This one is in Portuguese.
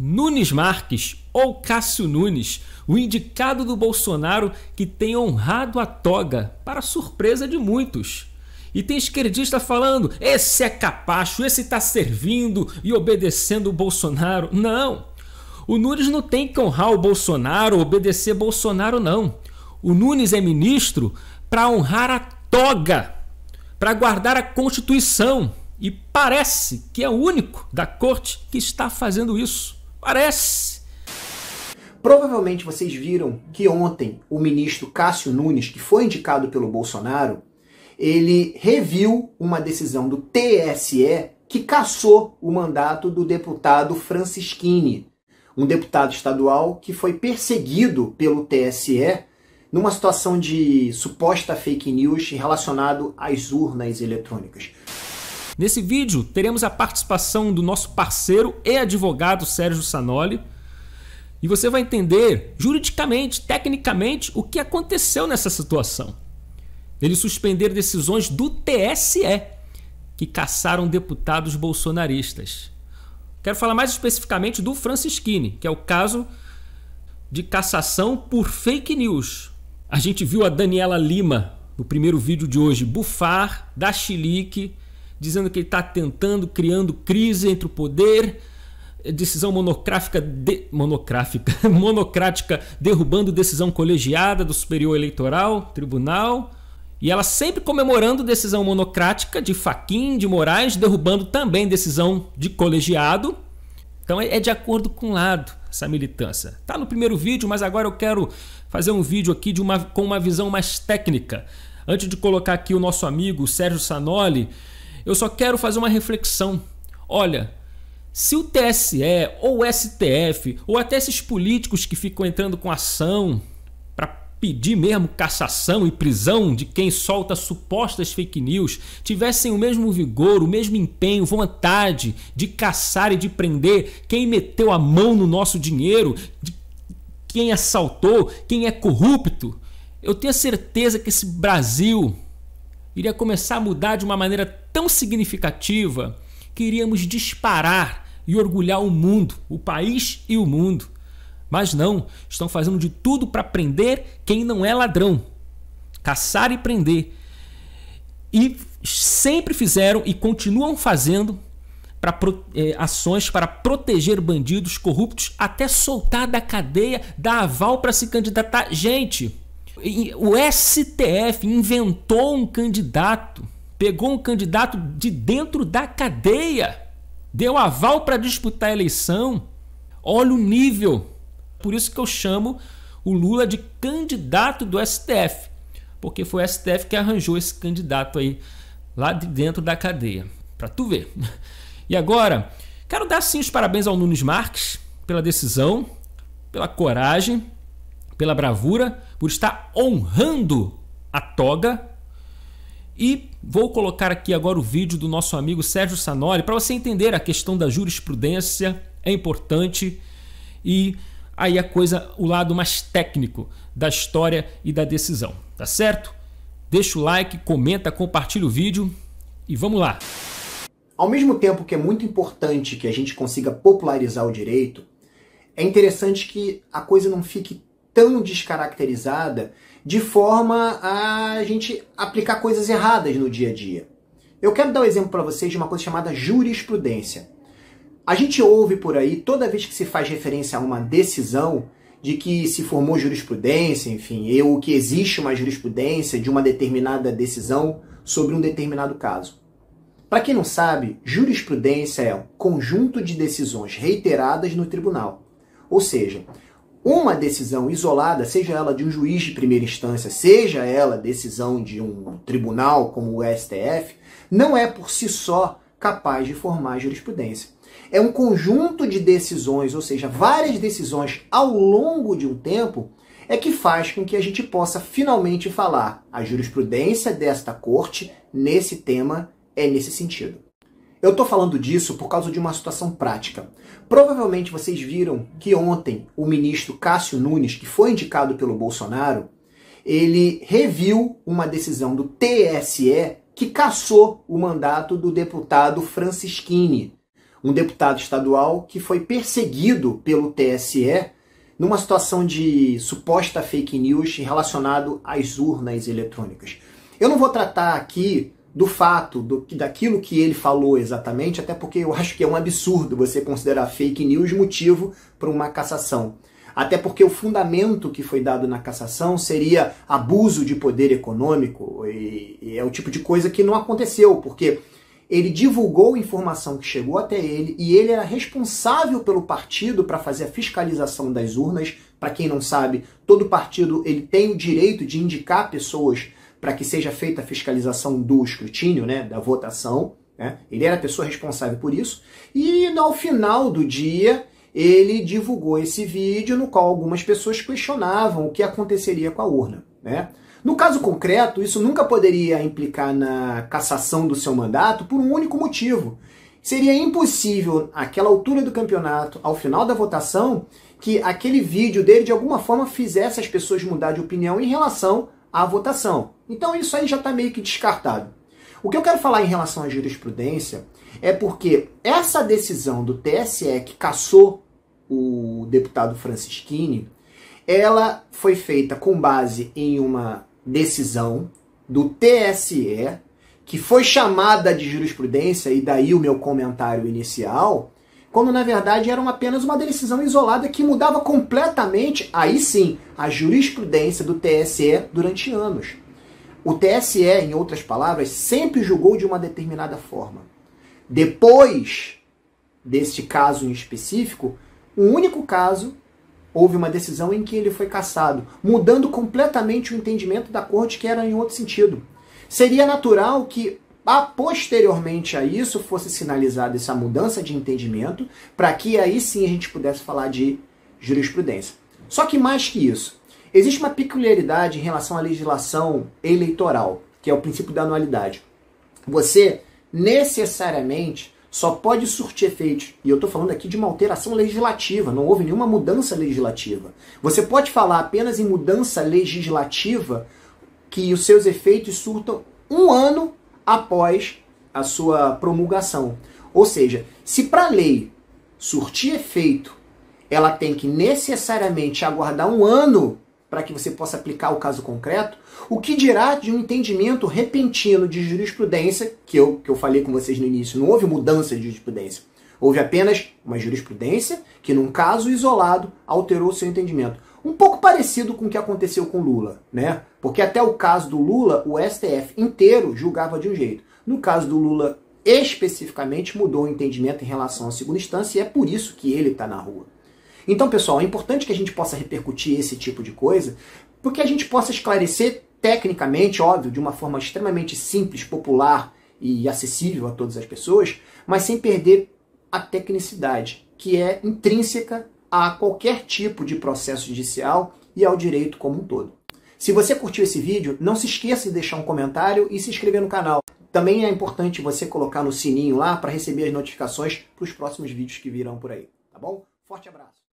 Nunes Marques, ou Cássio Nunes, o indicado do Bolsonaro que tem honrado a toga, para surpresa de muitos. E tem esquerdista falando, esse é capacho, esse está servindo e obedecendo o Bolsonaro. Não, o Nunes não tem que honrar o Bolsonaro, obedecer Bolsonaro, não. O Nunes é ministro para honrar a toga, para guardar a Constituição. E parece que é o único da corte que está fazendo isso. Parece. Provavelmente vocês viram que ontem o ministro Cássio Nunes, que foi indicado pelo Bolsonaro, ele reviu uma decisão do TSE que cassou o mandato do deputado Francisquini, um deputado estadual que foi perseguido pelo TSE numa situação de suposta fake news relacionado às urnas eletrônicas. Nesse vídeo teremos a participação do nosso parceiro e advogado Sérgio Sanoli e você vai entender juridicamente, tecnicamente, o que aconteceu nessa situação. Eles suspenderam decisões do TSE que cassaram deputados bolsonaristas. Quero falar mais especificamente do Francisquini, que é o caso de cassação por fake news. A gente viu a Daniela Lima, no primeiro vídeo de hoje, bufar, dar chilique, dizendo que ele está criando crise entre o poder, decisão monocrática, derrubando decisão colegiada do Superior Eleitoral, Tribunal, e ela sempre comemorando decisão monocrática de Fachin, de Moraes, derrubando também decisão de colegiado. Então é de acordo com um lado essa militância. Tá no primeiro vídeo, mas agora eu quero fazer um vídeo aqui com uma visão mais técnica. Antes de colocar aqui o nosso amigo Sérgio Sanoli, eu só quero fazer uma reflexão. Olha, se o TSE ou o STF ou até esses políticos que ficam entrando com ação para pedir mesmo cassação e prisão de quem solta supostas fake news tivessem o mesmo vigor, o mesmo empenho, vontade de caçar e de prender quem meteu a mão no nosso dinheiro, de quem assaltou, quem é corrupto, eu tenho certeza que esse Brasil iria começar a mudar de uma maneira tão significativa que iríamos disparar e orgulhar o mundo, o país e o mundo. Mas não, estão fazendo de tudo para prender quem não é ladrão, caçar e prender. E sempre fizeram e continuam fazendo ações para proteger bandidos corruptos, até soltar da cadeia, dar aval para se candidatar. Gente, o STF inventou um candidato, pegou um candidato de dentro da cadeia, deu aval para disputar a eleição. Olha o nível. Por isso que eu chamo o Lula de candidato do STF, porque foi o STF que arranjou esse candidato aí lá de dentro da cadeia, para tu ver. E agora, quero dar sim os parabéns ao Nunes Marques pela decisão, pela coragem, pela bravura, por estar honrando a toga. E vou colocar aqui agora o vídeo do nosso amigo Sérgio Sanoli para você entender a questão da jurisprudência, é importante, e aí o lado mais técnico da história e da decisão, tá certo? Deixa o like, comenta, compartilha o vídeo e vamos lá. Ao mesmo tempo que é muito importante que a gente consiga popularizar o direito, é interessante que a coisa não fique tão descaracterizada de forma a gente aplicar coisas erradas no dia a dia. Eu quero dar um exemplo para vocês de uma coisa chamada jurisprudência. A gente ouve por aí, toda vez que se faz referência a uma decisão, de que se formou jurisprudência, enfim, ou que existe uma jurisprudência de uma determinada decisão sobre um determinado caso. Para quem não sabe, jurisprudência é um conjunto de decisões reiteradas no tribunal. Ou seja, uma decisão isolada, seja ela de um juiz de primeira instância, seja ela decisão de um tribunal como o STF, não é por si só capaz de formar jurisprudência. É um conjunto de decisões, ou seja, várias decisões ao longo de um tempo, é que faz com que a gente possa finalmente falar a jurisprudência desta corte nesse tema é nesse sentido. Eu estou falando disso por causa de uma situação prática. Provavelmente vocês viram que ontem o ministro Cássio Nunes, que foi indicado pelo Bolsonaro, ele reviu uma decisão do TSE que cassou o mandato do deputado Francisquini, um deputado estadual que foi perseguido pelo TSE numa situação de suposta fake news relacionado às urnas eletrônicas. Eu não vou tratar aqui do fato, daquilo que ele falou exatamente, até porque eu acho que é um absurdo você considerar fake news motivo para uma cassação. Até porque o fundamento que foi dado na cassação seria abuso de poder econômico, e é o tipo de coisa que não aconteceu, porque ele divulgou informação que chegou até ele e ele era responsável pelo partido para fazer a fiscalização das urnas. Para quem não sabe, todo partido ele tem o direito de indicar pessoas para que seja feita a fiscalização do escrutínio, né, da votação. Né? Ele era a pessoa responsável por isso. E ao final do dia, ele divulgou esse vídeo no qual algumas pessoas questionavam o que aconteceria com a urna. Né? No caso concreto, isso nunca poderia implicar na cassação do seu mandato por um único motivo. Seria impossível, àquela altura do campeonato, ao final da votação, que aquele vídeo dele de alguma forma fizesse as pessoas mudar de opinião em relação à votação. Então isso aí já está meio que descartado. O que eu quero falar em relação à jurisprudência é porque essa decisão do TSE que cassou o deputado Francisquini, ela foi feita com base em uma decisão do TSE, que foi chamada de jurisprudência, e daí o meu comentário inicial, quando na verdade era apenas uma decisão isolada que mudava completamente, aí sim, a jurisprudência do TSE durante anos. O TSE, em outras palavras, sempre julgou de uma determinada forma. Depois deste caso em específico, um único caso, houve uma decisão em que ele foi cassado, mudando completamente o entendimento da corte, que era em outro sentido. Seria natural que, posteriormente a isso, fosse sinalizada essa mudança de entendimento, para que aí sim a gente pudesse falar de jurisprudência. Só que mais que isso, existe uma peculiaridade em relação à legislação eleitoral, que é o princípio da anualidade. Você, necessariamente, só pode surtir efeitos, e eu estou falando aqui de uma alteração legislativa, não houve nenhuma mudança legislativa. Você pode falar apenas em mudança legislativa que os seus efeitos surtam um ano após a sua promulgação. Ou seja, se para a lei surtir efeito, ela tem que necessariamente aguardar um ano para que você possa aplicar o caso concreto, o que dirá de um entendimento repentino de jurisprudência, que eu falei com vocês no início, não houve mudança de jurisprudência. Houve apenas uma jurisprudência que, num caso isolado, alterou o seu entendimento. Um pouco parecido com o que aconteceu com Lula, né? Porque até o caso do Lula, o STF inteiro julgava de um jeito. No caso do Lula, especificamente, mudou o entendimento em relação à segunda instância e é por isso que ele está na rua. Então, pessoal, é importante que a gente possa repercutir esse tipo de coisa, porque a gente possa esclarecer tecnicamente, óbvio, de uma forma extremamente simples, popular e acessível a todas as pessoas, mas sem perder a tecnicidade, que é intrínseca a qualquer tipo de processo judicial e ao direito como um todo. Se você curtiu esse vídeo, não se esqueça de deixar um comentário e se inscrever no canal. Também é importante você colocar no sininho lá para receber as notificações para os próximos vídeos que virão por aí, tá bom? Forte abraço!